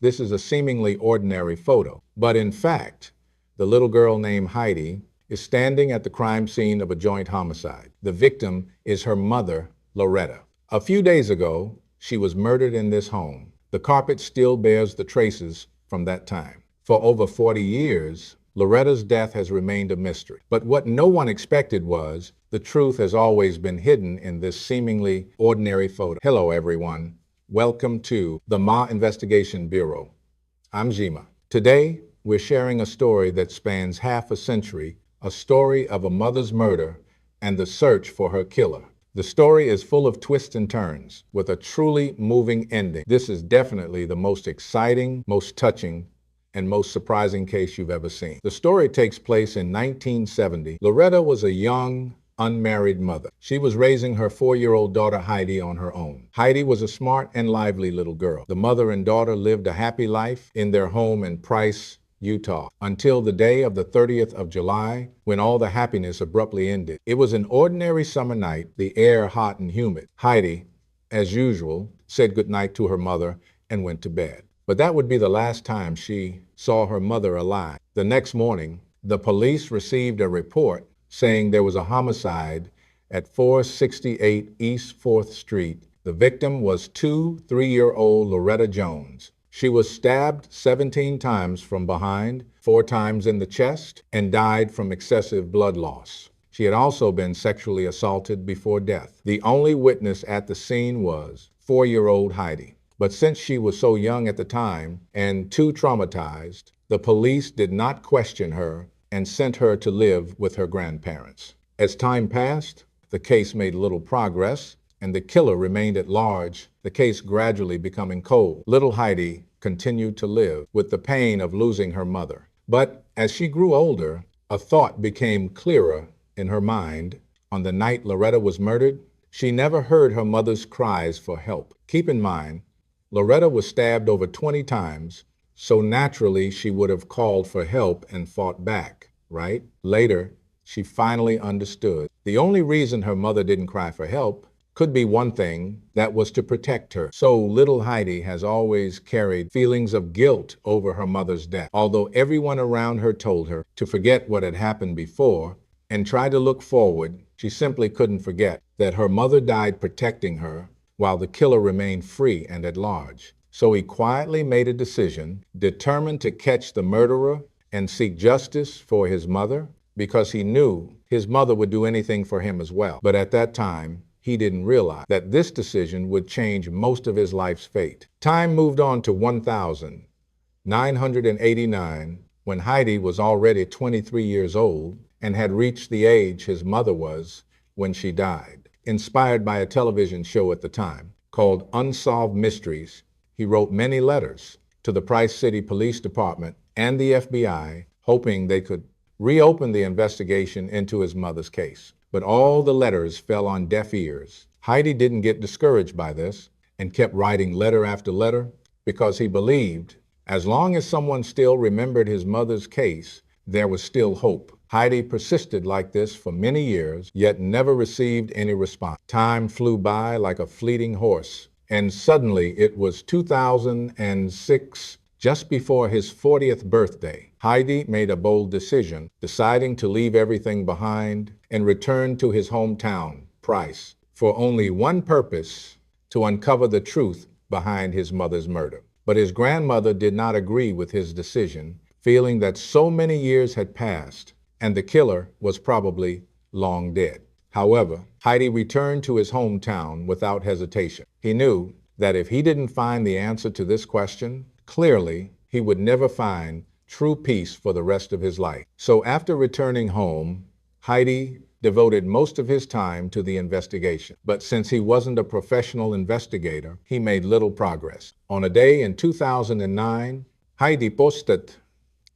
this is a seemingly ordinary photo. But in fact, the little girl named Heidi is standing at the crime scene of a joint homicide. The victim is her mother, Loretta. A few days ago, she was murdered in this home. The carpet still bears the traces from that time. For over 40 years, Loretta's death has remained a mystery. But what no one expected was the truth has always been hidden in this seemingly ordinary photo. Hello, everyone. Welcome to the Ma Investigation Bureau. I'm Jima. Today, we're sharing a story that spans half a century, a story of a mother's murder and the search for her killer. The story is full of twists and turns, with a truly moving ending. This is definitely the most exciting, most touching, and most surprising case you've ever seen. The story takes place in 1970. Loretta was a young, unmarried mother. She was raising her 4-year-old daughter Heidi on her own. Heidi was a smart and lively little girl. The mother and daughter lived a happy life in their home in Price, Utah, until the day of the 30th of July, when all the happiness abruptly ended. It was an ordinary summer night, the air hot and humid. Heidi, as usual, said goodnight to her mother and went to bed. But that would be the last time she saw her mother alive. The next morning, the police received a report saying there was a homicide at 468 East 4th Street. The victim was 3-year-old Loretta Jones. She was stabbed 17 times from behind, 4 times in the chest, and died from excessive blood loss. She had also been sexually assaulted before death. The only witness at the scene was 4-year-old Heidi. But since she was so young at the time and too traumatized, the police did not question her and sent her to live with her grandparents. As time passed, the case made little progress, and the killer remained at large, the case gradually becoming cold. Little Heidi continued to live with the pain of losing her mother. But as she grew older, a thought became clearer in her mind. On the night Loretta was murdered, she never heard her mother's cries for help. Keep in mind, Loretta was stabbed over 20 times, so naturally she would have called for help and fought back, right? Later, she finally understood. The only reason her mother didn't cry for help could be one thing, that was to protect her. So little Heidi has always carried feelings of guilt over her mother's death. Although everyone around her told her to forget what had happened before and try to look forward, she simply couldn't forget that her mother died protecting her while the killer remained free and at large. So he quietly made a decision, determined to catch the murderer and seek justice for his mother, because he knew his mother would do anything for him as well. But at that time, he didn't realize that this decision would change most of his life's fate. Time moved on to 1989, when Heidi was already 23 years old and had reached the age his mother was when she died. Inspired by a television show at the time called Unsolved Mysteries, he wrote many letters to the Price City Police Department and the FBI, hoping they could reopen the investigation into his mother's case. But all the letters fell on deaf ears. Heidi didn't get discouraged by this and kept writing letter after letter because he believed as long as someone still remembered his mother's case, there was still hope. Heidi persisted like this for many years, yet never received any response. Time flew by like a fleeting horse, and suddenly it was 2006, just before his 40th birthday. Heidi made a bold decision, deciding to leave everything behind and return to his hometown, Price, for only one purpose: to uncover the truth behind his mother's murder. But his grandmother did not agree with his decision, feeling that so many years had passed and the killer was probably long dead. However, Heidi returned to his hometown without hesitation. He knew that if he didn't find the answer to this question, clearly he would never find true peace for the rest of his life. So after returning home, Heidi devoted most of his time to the investigation. But since he wasn't a professional investigator, he made little progress. On a day in 2009, Heidi posted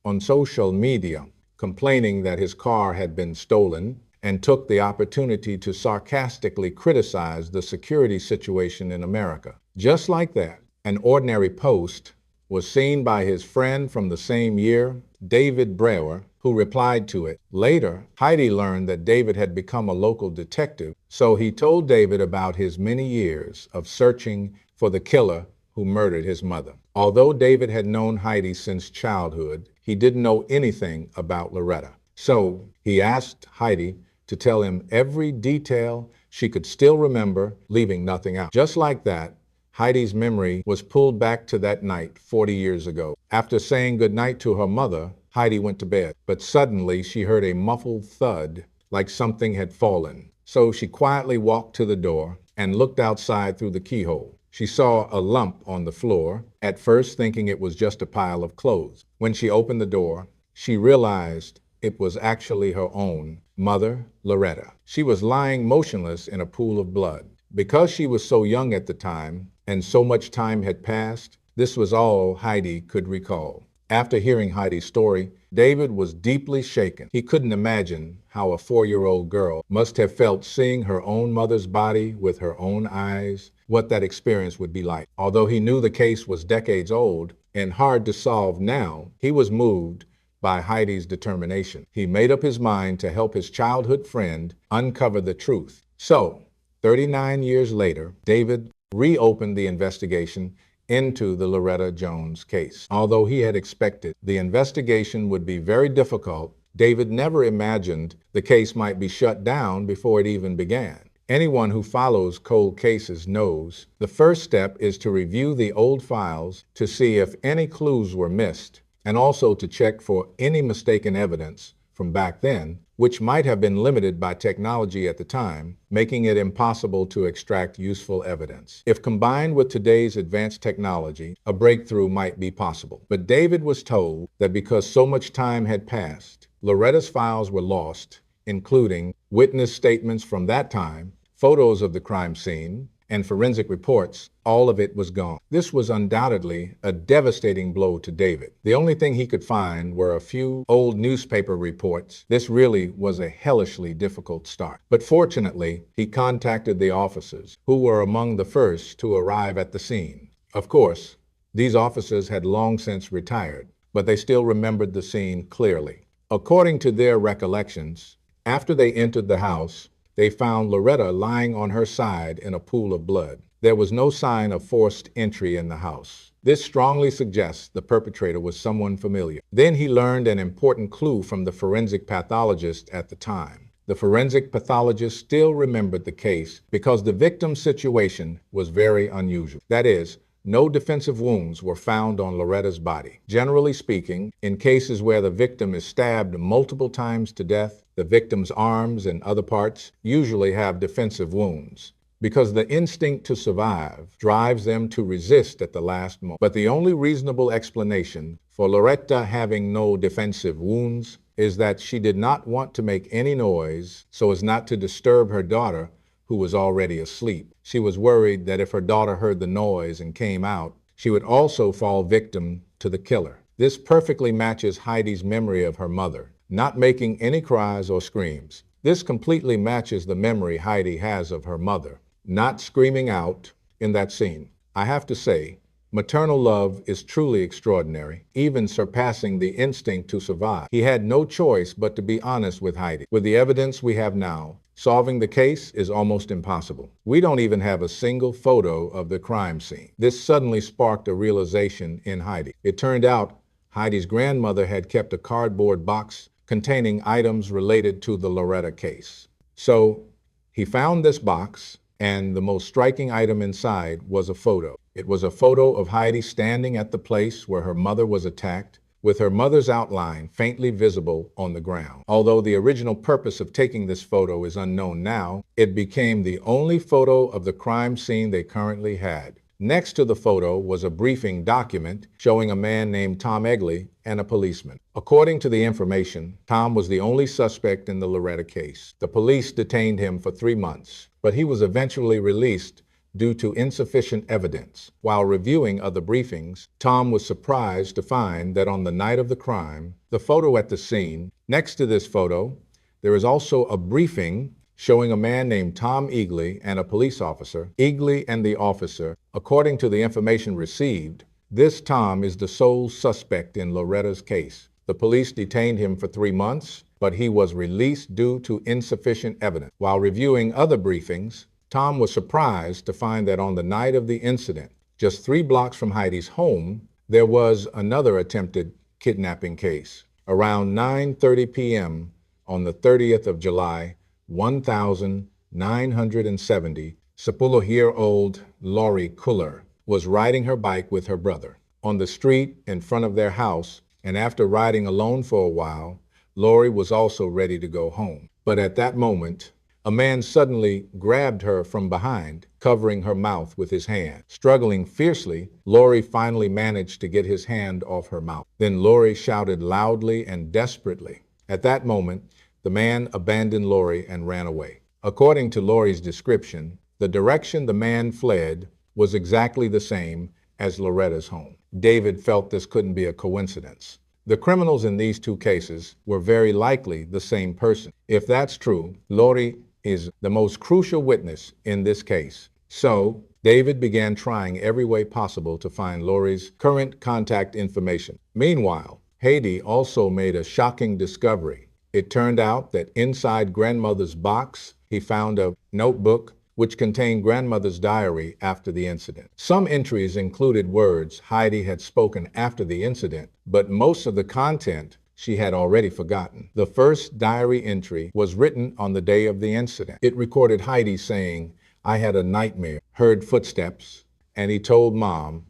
on social media complaining that his car had been stolen, and took the opportunity to sarcastically criticize the security situation in America. Just like that, an ordinary post was seen by his friend from the same year, David Brewer, who replied to it. Later, Heidi learned that David had become a local detective, so he told David about his many years of searching for the killer who murdered his mother. Although David had known Heidi since childhood, he didn't know anything about Loretta. So he asked Heidi to tell him every detail she could still remember, leaving nothing out. Just like that, Heidi's memory was pulled back to that night 40 years ago. After saying goodnight to her mother, Heidi went to bed. But suddenly she heard a muffled thud, like something had fallen. So she quietly walked to the door and looked outside through the keyhole. She saw a lump on the floor, at first thinking it was just a pile of clothes. When she opened the door, she realized it was actually her own mother, Loretta. She was lying motionless in a pool of blood. Because she was so young at the time, and so much time had passed, this was all Heidi could recall. After hearing Heidi's story, David was deeply shaken. He couldn't imagine how a 4-year-old girl must have felt seeing her own mother's body with her own eyes, what that experience would be like. Although he knew the case was decades old and hard to solve now, he was moved by Heidi's determination. He made up his mind to help his childhood friend uncover the truth. So, 39 years later, David reopened the investigation into the Loretta Jones case. Although he had expected the investigation would be very difficult, David never imagined the case might be shut down before it even began. Anyone who follows cold cases knows the first step is to review the old files to see if any clues were missed, and also to check for any mistaken evidence from back then, which might have been limited by technology at the time, making it impossible to extract useful evidence. If combined with today's advanced technology, a breakthrough might be possible. But David was told that because so much time had passed, Loretta's files were lost, including witness statements from that time, photos of the crime scene, and forensic reports. All of it was gone. This was undoubtedly a devastating blow to David. The only thing he could find were a few old newspaper reports. This really was a hellishly difficult start. But fortunately, he contacted the officers, who were among the first to arrive at the scene. Of course, these officers had long since retired, but they still remembered the scene clearly. According to their recollections, after they entered the house, they found Loretta lying on her side in a pool of blood. There was no sign of forced entry in the house. This strongly suggests the perpetrator was someone familiar. Then he learned an important clue from the forensic pathologist at the time. The forensic pathologist still remembered the case because the victim's situation was very unusual. That is, no defensive wounds were found on Loretta's body. Generally speaking, in cases where the victim is stabbed multiple times to death, the victim's arms and other parts usually have defensive wounds, because the instinct to survive drives them to resist at the last moment. But the only reasonable explanation for Loretta having no defensive wounds is that she did not want to make any noise so as not to disturb her daughter, who was already asleep. She was worried that if her daughter heard the noise and came out, she would also fall victim to the killer. This perfectly matches Heidi's memory of her mother, not making any cries or screams. This completely matches the memory Heidi has of her mother, not screaming out in that scene. I have to say, maternal love is truly extraordinary, even surpassing the instinct to survive. He had no choice but to be honest with Heidi. With the evidence we have now, solving the case is almost impossible. We don't even have a single photo of the crime scene. This suddenly sparked a realization in Heidi. It turned out Heidi's grandmother had kept a cardboard box containing items related to the Loretta case. So he found this box, and the most striking item inside was a photo. It was a photo of Heidi standing at the place where her mother was attacked, with her mother's outline faintly visible on the ground. Although the original purpose of taking this photo is unknown now, it became the only photo of the crime scene they currently had. Next to the photo was a briefing document showing a man named Tom Egley and a policeman. According to the information, Tom was the only suspect in the Loretta case. The police detained him for 3 months, but he was eventually released due to insufficient evidence. While reviewing other briefings, Tom was surprised to find that on the night of the crime, the photo at the scene, next to this photo, there is also a briefing showing a man named Tom Egley and a police officer. Egley and the officer, according to the information received, this Tom is the sole suspect in Loretta's case. The police detained him for 3 months, but he was released due to insufficient evidence. While reviewing other briefings, Tom was surprised to find that on the night of the incident, Just 3 blocks from Heidi's home, there was another attempted kidnapping case. Around 9:30 p.m. on the 30th of July, 1970, 10-year-old Lori Kuller was riding her bike with her brother on the street in front of their house, and after riding alone for a while, Lori was also ready to go home. But at that moment, a man suddenly grabbed her from behind, covering her mouth with his hand. Struggling fiercely, Lori finally managed to get his hand off her mouth. Then Lori shouted loudly and desperately. At that moment, the man abandoned Lori and ran away. According to Lori's description, the direction the man fled was exactly the same as Loretta's home. David felt this couldn't be a coincidence. The criminals in these 2 cases were very likely the same person. If that's true, Lori is the most crucial witness in this case. So, David began trying every way possible to find Lori's current contact information. Meanwhile, Heidi also made a shocking discovery. It turned out that inside grandmother's box, he found a notebook which contained grandmother's diary after the incident. Some entries included words Heidi had spoken after the incident, but most of the content she had already forgotten. The first diary entry was written on the day of the incident. It recorded Heidi saying, "I had a nightmare, heard footsteps, and he told Mom,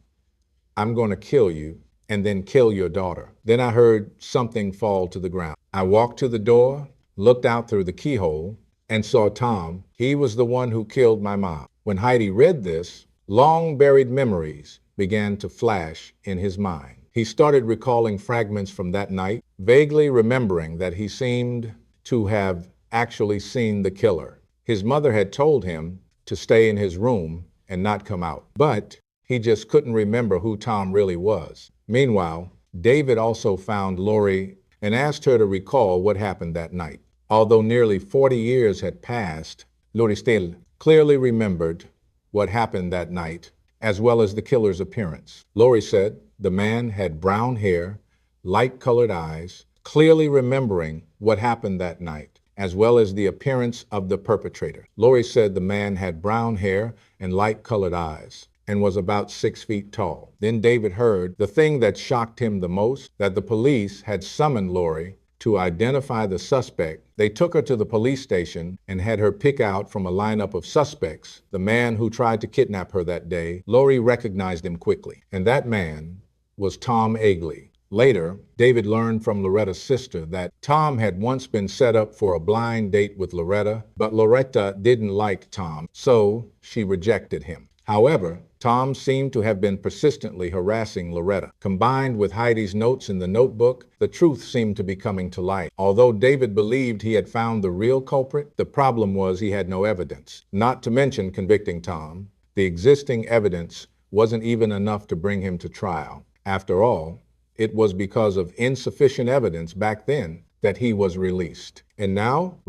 'I'm going to kill you and then kill your daughter.' Then I heard something fall to the ground. I walked to the door, looked out through the keyhole, and saw Tom. He was the one who killed my mom." When Heidi read this, long-buried memories began to flash in his mind. He started recalling fragments from that night, vaguely remembering that he seemed to have actually seen the killer. His mother had told him to stay in his room and not come out, but he just couldn't remember who Tom really was. Meanwhile, David also found Lori and asked her to recall what happened that night. Although nearly 40 years had passed, Lori still clearly remembered what happened that night, as well as the killer's appearance. Lori said the man had brown hair, light-colored eyes, clearly remembering what happened that night, as well as the appearance of the perpetrator. Lori said the man had brown hair and light-colored eyes and was about 6 feet tall. Then David heard the thing that shocked him the most, that the police had summoned Lori to identify the suspect. They took her to the police station and had her pick out from a lineup of suspects the man who tried to kidnap her that day. Lori recognized him quickly, and that man was Tom Agley. Later, David learned from Loretta's sister that Tom had once been set up for a blind date with Loretta, but Loretta didn't like Tom, so she rejected him. However, Tom seemed to have been persistently harassing Loretta. Combined with Heidi's notes in the notebook, the truth seemed to be coming to light. Although David believed he had found the real culprit, the problem was he had no evidence. Not to mention convicting Tom, the existing evidence wasn't even enough to bring him to trial. After all, it was because of insufficient evidence back then that he was released. And now,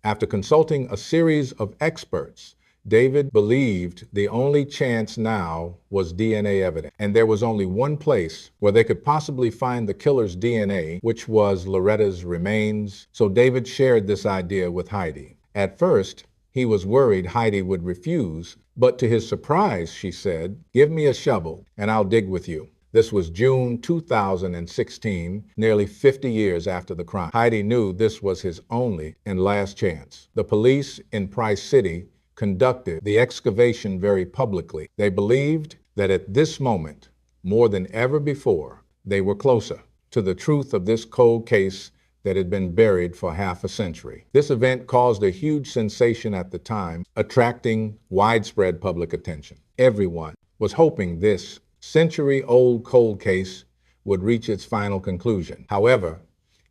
after consulting a series of experts, David believed the only chance now was DNA evidence, and there was only one place where they could possibly find the killer's DNA, which was Loretta's remains. So David shared this idea with Heidi. At first, he was worried Heidi would refuse, but to his surprise, she said, "Give me a shovel and I'll dig with you." This was June 2016, nearly 50 years after the crime. Heidi knew this was his only and last chance. The police in Price City conducted the excavation very publicly. They believed that at this moment, more than ever before, they were closer to the truth of this cold case that had been buried for half a century. This event caused a huge sensation at the time, attracting widespread public attention. Everyone was hoping this century-old cold case would reach its final conclusion. However,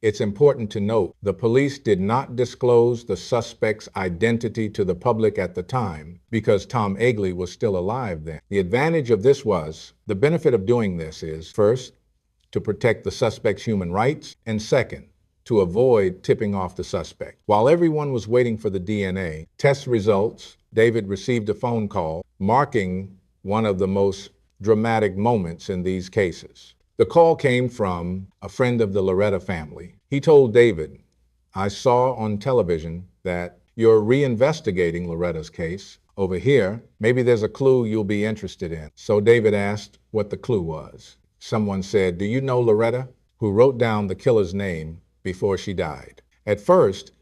it's important to note the police did not disclose the suspect's identity to the public at the time because Tom Agley was still alive then. The advantage of this was, the benefit of doing this is, first, to protect the suspect's human rights, and second, to avoid tipping off the suspect. While everyone was waiting for the DNA test results, David received a phone call marking one of the most dramatic moments in these cases. The call came from a friend of the Loretta family. He told David, "I saw on television that you're reinvestigating Loretta's case. Over here, maybe there's a clue you'll be interested in. So David asked what the clue was. Someone said, do you know Loretta, who wrote down the killer's name before she died? At first,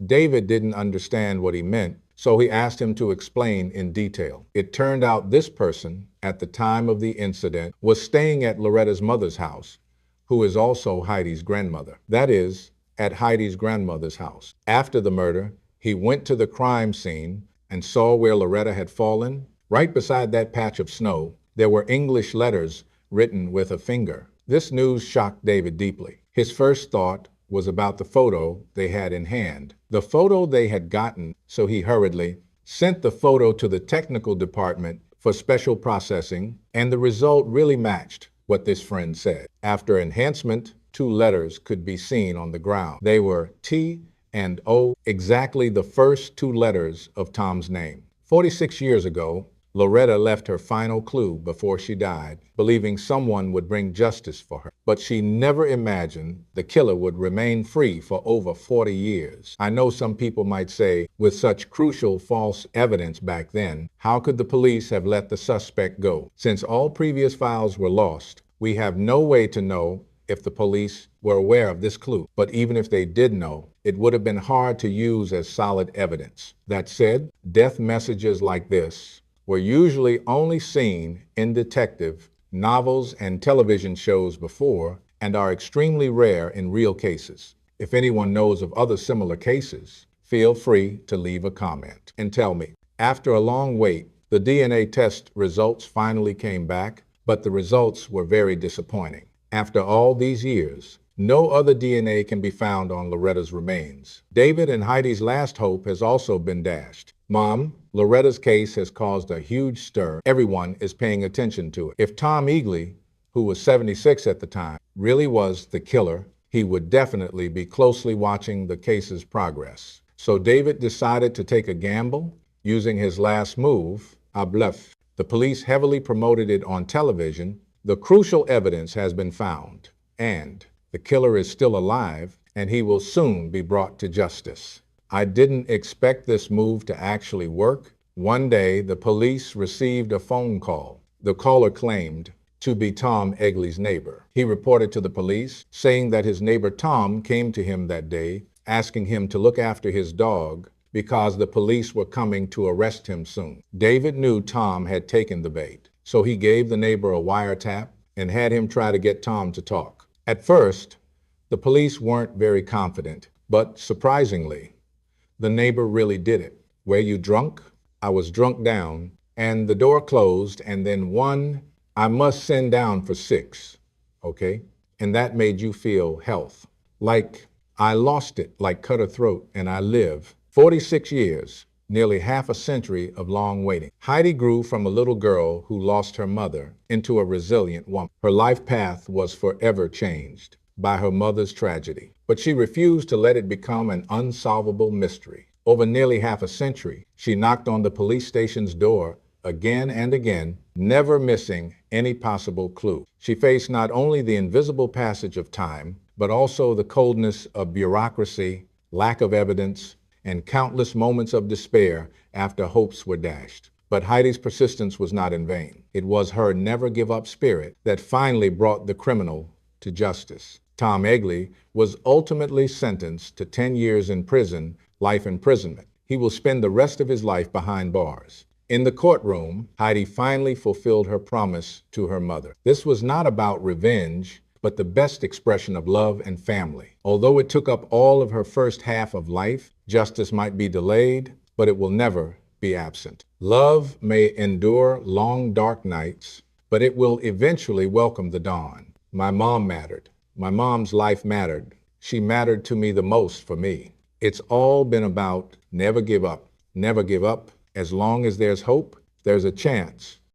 David didn't understand what he meant, so he asked him to explain in detail. It turned out this person, at the time of the incident, was staying at Loretta's mother's house, who is also Heidi's grandmother. That is, at Heidi's grandmother's house. After the murder, he went to the crime scene and saw where Loretta had fallen. Right beside that patch of snow, there were English letters written with a finger. This news shocked David deeply. His first thought was about the photo they had in hand. The photo they had gotten, so he hurriedly sent the photo to the technical department for special processing, and the result really matched what this friend said. After enhancement, 2 letters could be seen on the ground. They were T and O, exactly the first 2 letters of Tom's name. 46 years ago, Loretta left her final clue before she died, believing someone would bring justice for her. But she never imagined the killer would remain free for over 40 years. I know some people might say, with such crucial false evidence back then, how could the police have let the suspect go? Since all previous files were lost, we have no way to know if the police were aware of this clue. But even if they did know, it would have been hard to use as solid evidence. That said, death messages like this were usually only seen in detective novels and television shows before, and are extremely rare in real cases. If anyone knows of other similar cases, feel free to leave a comment and tell me. After a long wait, the DNA test results finally came back, but the results were very disappointing. After all these years, no other DNA can be found on Loretta's remains. David and Heidi's last hope has also been dashed. Mom, Loretta's case has caused a huge stir. Everyone is paying attention to it. If Tom Eagley, who was 76 at the time, really was the killer, he would definitely be closely watching the case's progress. So David decided to take a gamble using his last move, a bluff. The police heavily promoted it on television. The crucial evidence has been found, and the killer is still alive, and he will soon be brought to justice. I didn't expect this move to actually work. One day, the police received a phone call. The caller claimed to be Tom Eagley's neighbor. He reported to the police, saying that his neighbor Tom came to him that day, asking him to look after his dog because the police were coming to arrest him soon. David knew Tom had taken the bait, so he gave the neighbor a wiretap and had him try to get Tom to talk. At first, the police weren't very confident, but surprisingly, the neighbor really did it. Were you drunk? I was drunk down, and the door closed, and then I must send down for 6, okay? And that made you feel health. Like I lost it, like cut a throat, and I live. 46 years, nearly half a century of long waiting. Heidi grew from a little girl who lost her mother into a resilient woman. Her life path was forever changed by her mother's tragedy, but she refused to let it become an unsolvable mystery. Over nearly half a century, she knocked on the police station's door again and again, never missing any possible clue. She faced not only the invisible passage of time, but also the coldness of bureaucracy, lack of evidence, and countless moments of despair after hopes were dashed. But Heidi's persistence was not in vain. It was her never-give-up spirit that finally brought the criminal to justice. Tom Eagley was ultimately sentenced to 10 years in prison, life imprisonment. He will spend the rest of his life behind bars. In the courtroom, Heidi finally fulfilled her promise to her mother. This was not about revenge, but the best expression of love and family. Although it took up all of her first half of life, justice might be delayed, but it will never be absent. Love may endure long, dark nights, but it will eventually welcome the dawn. My mom mattered. My mom's life mattered. She mattered to me the most for me. It's all been about never give up. Never give up. As long as there's hope, there's a chance